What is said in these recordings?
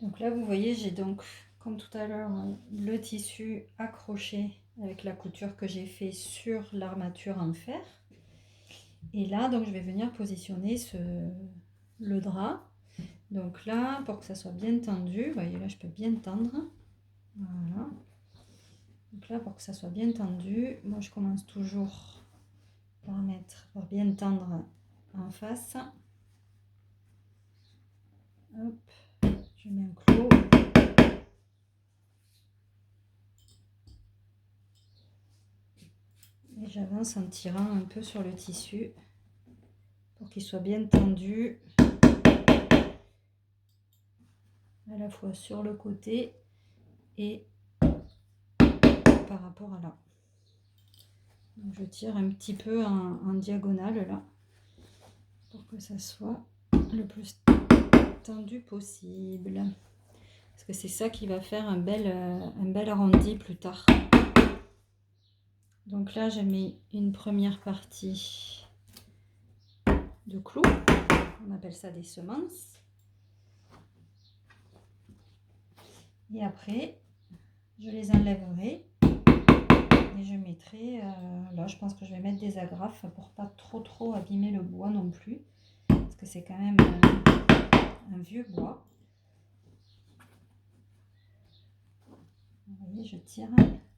Donc là, vous voyez, j'ai donc, comme tout à l'heure, le tissu accroché avec la couture que j'ai fait sur l'armature en fer. Et là, donc, je vais venir positionner le drap. Donc là, pour que ça soit bien tendu, vous voyez, là, je peux bien tendre. Voilà. Donc là, pour que ça soit bien tendu, moi, je commence toujours par bien tendre en face. Hop, je mets un clou. Et j'avance en tirant un peu sur le tissu pour qu'il soit bien tendu à la fois sur le côté et par rapport à là. Donc je tire un petit peu en diagonale là pour que ça soit le plus tendu possible, parce que c'est ça qui va faire un bel arrondi plus tard. Donc là, j'ai mis une première partie de clous, on appelle ça des semences. Et après, je les enlèverai et je mettrai, là je pense que je vais mettre des agrafes pour pas trop abîmer le bois non plus, parce que c'est quand même un vieux bois. Vous voyez, je tire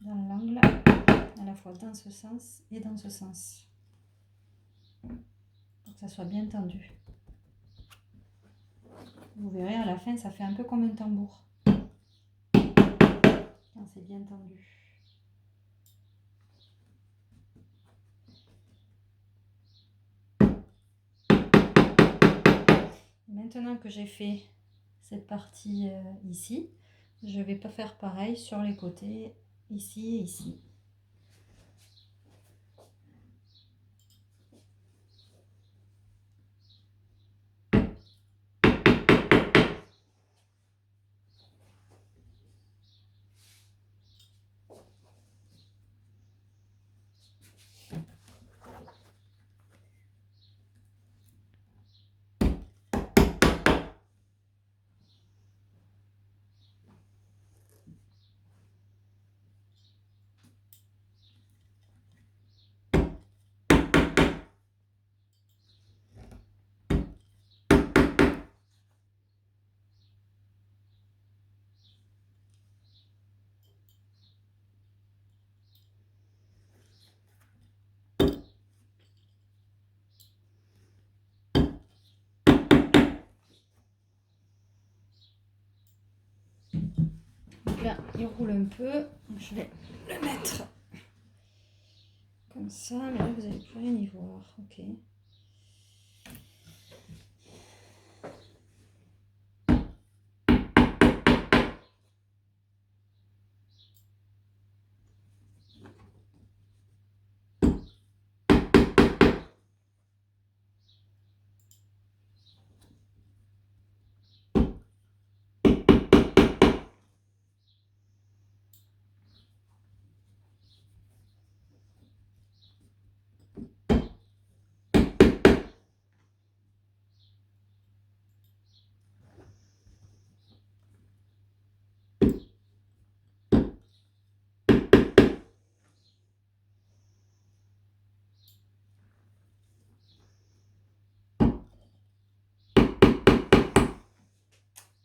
dans l'angle, à la fois dans ce sens et dans ce sens, pour que ça soit bien tendu. Vous verrez, à la fin, ça fait un peu comme un tambour, quand c'est bien tendu. Maintenant que j'ai fait cette partie ici, je vais pas faire pareil sur les côtés, ici et ici. Donc là, il roule un peu, je vais le mettre comme ça, mais là vous n'allez plus rien y voir. Ok.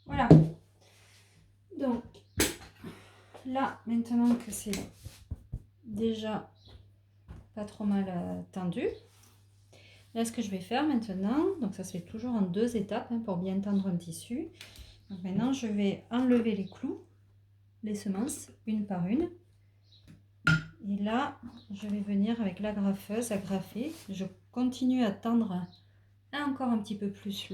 Voilà. Donc là, maintenant que c'est déjà pas trop mal tendu, là ce que je vais faire maintenant, donc ça se fait toujours en 2 étapes pour bien tendre un tissu. Donc maintenant je vais enlever les clous, les semences, une par une. Et là, je vais venir avec l'agrafeuse agrafer. Je continue à tendre encore un petit peu plus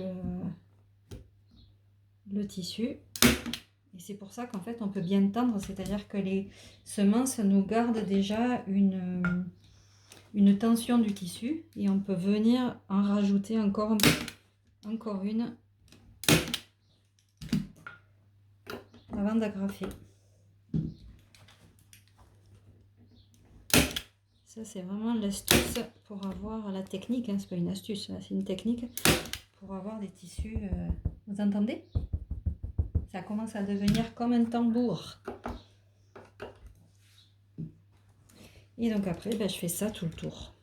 le tissu. Et c'est pour ça qu'en fait, on peut bien tendre, c'est-à-dire que les semences nous gardent déjà une tension du tissu. Et on peut venir en rajouter encore une avant d'agrafer. Ça, c'est vraiment l'astuce pour avoir la technique, hein, c'est pas une astuce, c'est une technique pour avoir des tissus. Vous entendez? Ça commence à devenir comme un tambour. Et donc après, ben, je fais ça tout le tour.